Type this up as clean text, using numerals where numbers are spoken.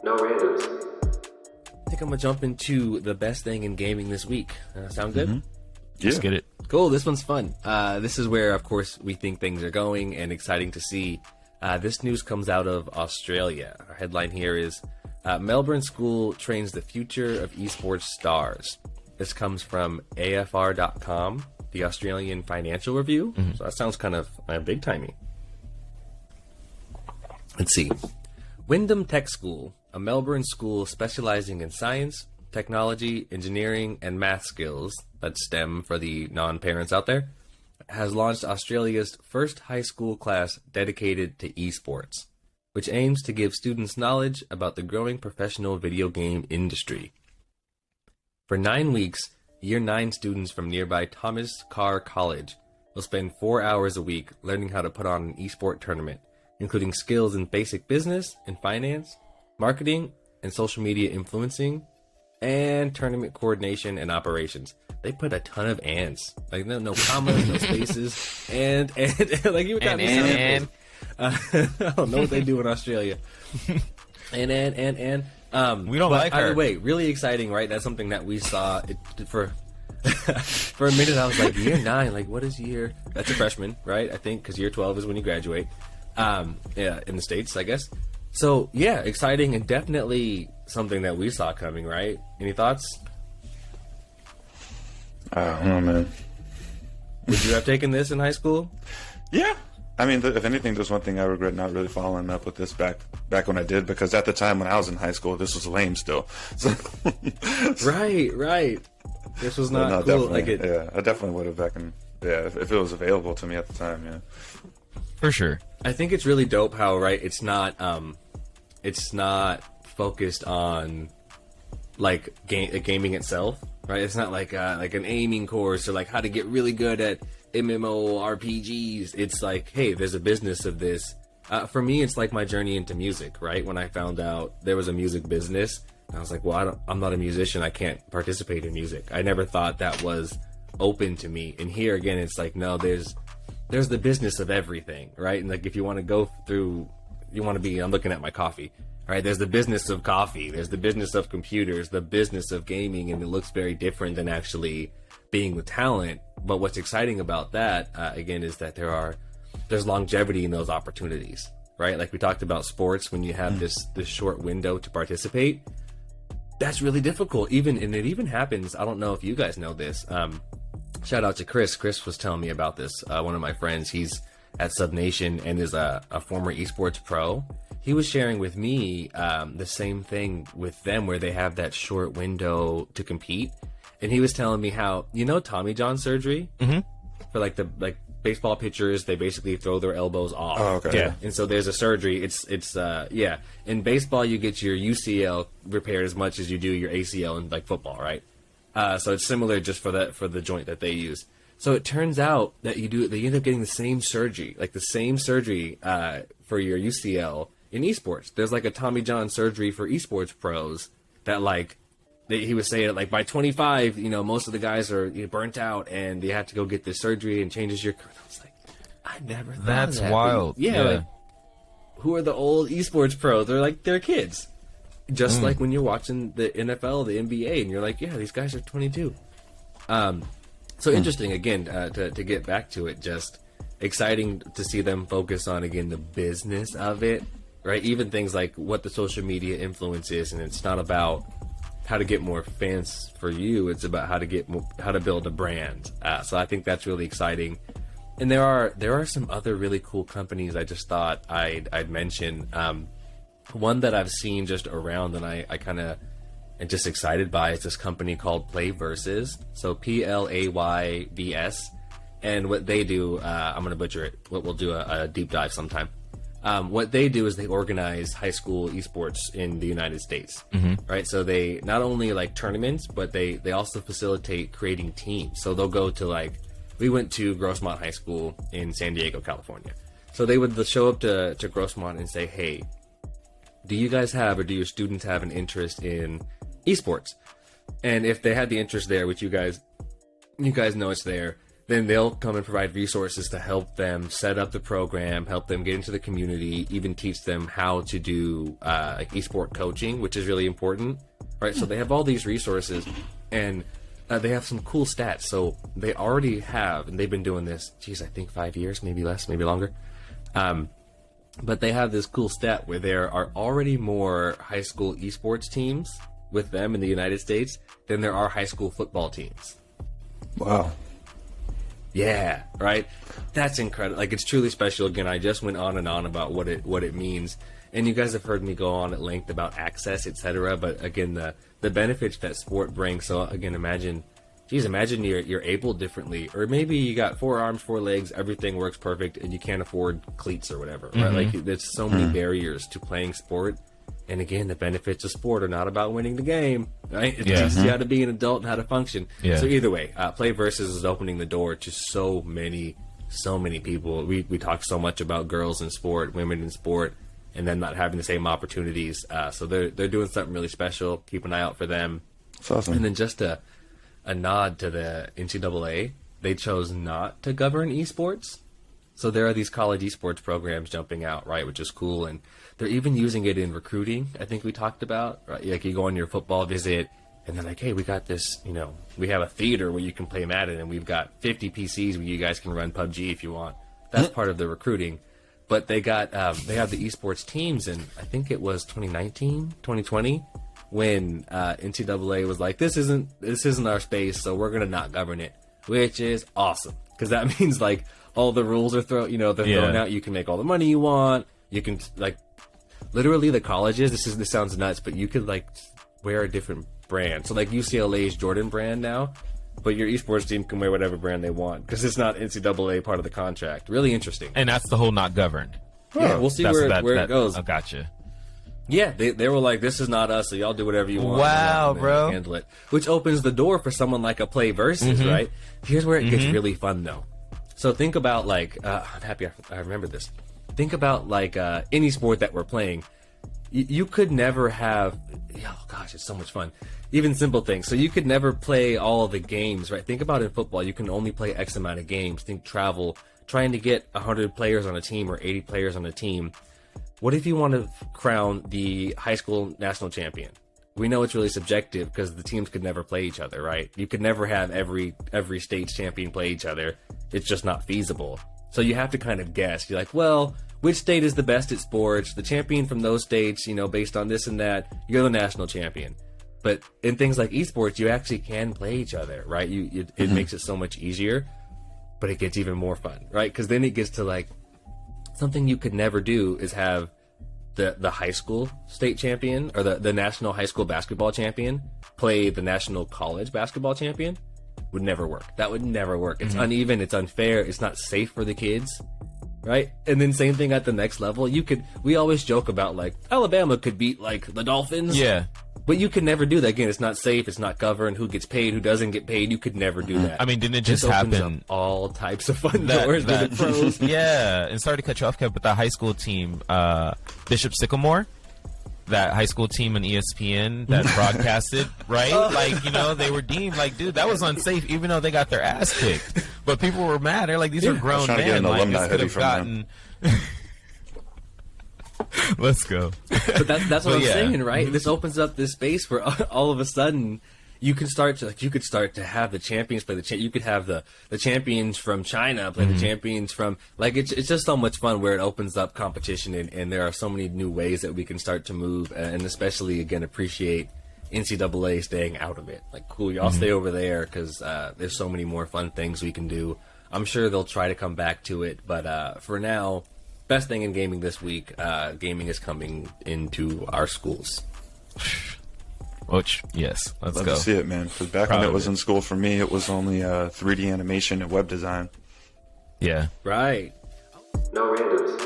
No randoms. I think I'm gonna jump into the best thing in gaming this week. Sound good? Yeah. Let's get it. Cool. This one's fun. This is where, of course, we think things are going, and exciting to see. This news comes out of Australia. Our headline here is Melbourne School trains the future of eSports stars. This comes from AFR.com, the Australian Financial Review. So that sounds kind of big timey. Let's see. Wyndham Tech School, a Melbourne school specializing in science, technology, engineering, and math skills, that's STEM for the non-parents out there, has launched Australia's first high school class dedicated to esports, which aims to give students knowledge about the growing professional video game industry. For 9 weeks, Year 9 students from nearby Thomas Carr College will spend 4 hours a week learning how to put on an esport tournament, including skills in basic business and finance, marketing and social media influencing, and tournament coordination and operations. They put a ton of ands, like no commas, no spaces, and like you got me. I don't know what they do in Australia. And we don't like her. Either way, really exciting, right? That's something that we saw for for a minute. I was like, year 9, like what is year? That's a freshman, right? I think because year 12 is when you graduate. Yeah, in the States, I guess. So yeah, exciting and definitely something that we saw coming, right? Any thoughts? I don't know, man. Would you have taken this in high school? Yeah. I mean, if anything, there's one thing I regret not really following up with this back when I did, because at the time when I was in high school, this was lame still. So Right. This was not cool. Like it. Yeah, I definitely would have back in. Yeah, if it was available to me at the time. Yeah. For sure. I think it's really dope how, right, it's not focused on like gaming itself, right? It's not like an aiming course or like how to get really good at MMORPGs. It's like, hey, there's a business of this. For me, it's like my journey into music, right? When I found out there was a music business, I was like, well, I'm not a musician. I can't participate in music. I never thought that was open to me. And here again, it's like, no, there's the business of everything, right? And like, if you want to go through, I'm looking at my coffee, right? There's the business of coffee. There's the business of computers, the business of gaming. And it looks very different than actually being with talent. But what's exciting about that, again, is that there's longevity in those opportunities, right? Like we talked about sports, when you have this short window to participate, that's really difficult. And it even happens, I don't know if you guys know this, shout out to Chris. Chris was telling me about this. One of my friends, he's at SubNation and is a former esports pro. He was sharing with me the same thing with them, where they have that short window to compete. And he was telling me how, Tommy John surgery for like baseball pitchers, they basically throw their elbows off. Oh, okay. Yeah. And so there's a surgery. It's in baseball, you get your UCL repaired as much as you do your ACL in like football, right? So it's similar just for the joint that they use. So it turns out that you end up getting the same surgery for your UCL in esports. There's like a Tommy John surgery for esports pros that he was saying like by 25, most of the guys are burnt out and they have to go get this surgery and changes your. I was like, I never thought That's of that. wild. Yeah. Like, who are the old esports pros? They're kids. Just like when you're watching the NFL, the NBA, and you're like, yeah, these guys are 22. So interesting, again, to get back to it, just exciting to see them focus on, again, the business of it, right? Even things like what the social media influence is, and it's not about how to get more fans for you. It's about how to build a brand. So I think that's really exciting. And there are some other really cool companies I just thought I'd mention. One that I've seen just around and I kind of am just excited by is this company called Playversus. So Playbs. And what they do, I'm going to butcher it. We'll do a deep dive sometime. What they do is they organize high school esports in the United States, right? So they not only like tournaments, but they also facilitate creating teams. So they'll go to we went to Grossmont High School in San Diego, California. So they would show up to Grossmont and say, hey, do you guys have, or do your students have an interest in esports? And if they had the interest there, which you guys know it's there, then they'll come and provide resources to help them set up the program, help them get into the community, even teach them how to do like esport coaching, which is really important, right? So they have all these resources, and they have some cool stats. So they already have, and they've been doing this, I think 5 years, maybe less, maybe longer. But they have this cool stat where there are already more high school esports teams with them in the United States than there are high school football teams. Wow. Yeah, right? That's incredible. Like, it's truly special. Again, I just went on and on about what it means. And you guys have heard me go on at length about access, etc. But again, the benefits that sport brings. So again, imagine you're able differently, or maybe you got 4 arms, 4 legs, everything works perfect, and you can't afford cleats or whatever, right? Like, there's so many barriers to playing sport. And again, the benefits of sport are not about winning the game, right? It teaches you how to be an adult and how to function. Yeah. So either way, Play Versus is opening the door to so many people. We talk so much about girls in sport, women in sport, and then not having the same opportunities. So they're doing something really special. Keep an eye out for them. That's awesome. And then just a nod to the NCAA, they chose not to govern esports. So there are these college esports programs jumping out, right, which is cool. And they're even using it in recruiting, I think we talked about, right? Like, you go on your football visit, and they're like, hey, we got this, we have a theater where you can play Madden, and we've got 50 PCs where you guys can run PUBG if you want. That's part of the recruiting. But they got, they have the esports teams, and I think it was 2019, 2020, when NCAA was like, this isn't our space, so we're going to not govern it, which is awesome. Because that means, like, all the rules are thrown out. You can make all the money you want. You can, like, literally the colleges, this sounds nuts, but you could, like, wear a different brand. So, like, UCLA's Jordan brand now, but your esports team can wear whatever brand they want because it's not NCAA part of the contract. Really interesting. And that's the whole not governed. Yeah, we'll see where it goes. I gotcha. Yeah, they were like, this is not us, so y'all do whatever you want. Wow, bro. Handle it. Which opens the door for someone like a Play Versus, right? Here's where it gets really fun, though. So think about, like, I'm happy I remember this. Think about, like, any sport that we're playing. You could never have, oh gosh, it's so much fun. Even simple things. So you could never play all of the games, right? Think about in football, you can only play X amount of games. Think travel, trying to get 100 players on a team or 80 players on a team. What if you want to crown the high school national champion? We know it's really subjective because the teams could never play each other, right? You could never have every state's champion play each other. It's just not feasible. So you have to kind of guess. You're like, well, which state is the best at sports? The champion from those states, based on this and that, you're the national champion. But in things like esports, you actually can play each other, right? It makes it so much easier, but it gets even more fun, right? Because then it gets to, like, something you could never do is have the high school state champion or the national high school basketball champion play the national college basketball champion. Would never work. That would never work. It's uneven. It's unfair. It's not safe for the kids, right? And then same thing at the next level. We always joke about, like, Alabama could beat, like, the Dolphins. Yeah. But you could never do that. Again, it's not safe. It's not governed. Who gets paid? Who doesn't get paid? You could never do that. I mean, didn't it just opens happen? Up all types of fun doors with the pros. Yeah. And sorry to cut you off, Kev, but that high school team, Bishop Sycamore, that high school team on ESPN that broadcasted, right? Like, they were deemed like, dude, that was unsafe, even though they got their ass kicked. But people were mad. They're like, these are grown men. To get an like, alumni this could hoodie have from gotten. Let's go. But that's what I'm saying, right? This opens up this space where all of a sudden you could start to have the champions play you could have the champions from China play the champions from, like, it's just so much fun where it opens up competition and there are so many new ways that we can start to move, and especially, again, appreciate NCAA staying out of it. Like, cool, y'all stay over there because there's so many more fun things we can do. I'm sure they'll try to come back to it, but for now, best thing in gaming this week, gaming is coming into our schools. Which, yes, let's Love go. to see it, man. Because back when it was in school for me, it was only 3D animation and web design. Yeah. Right. No randoms.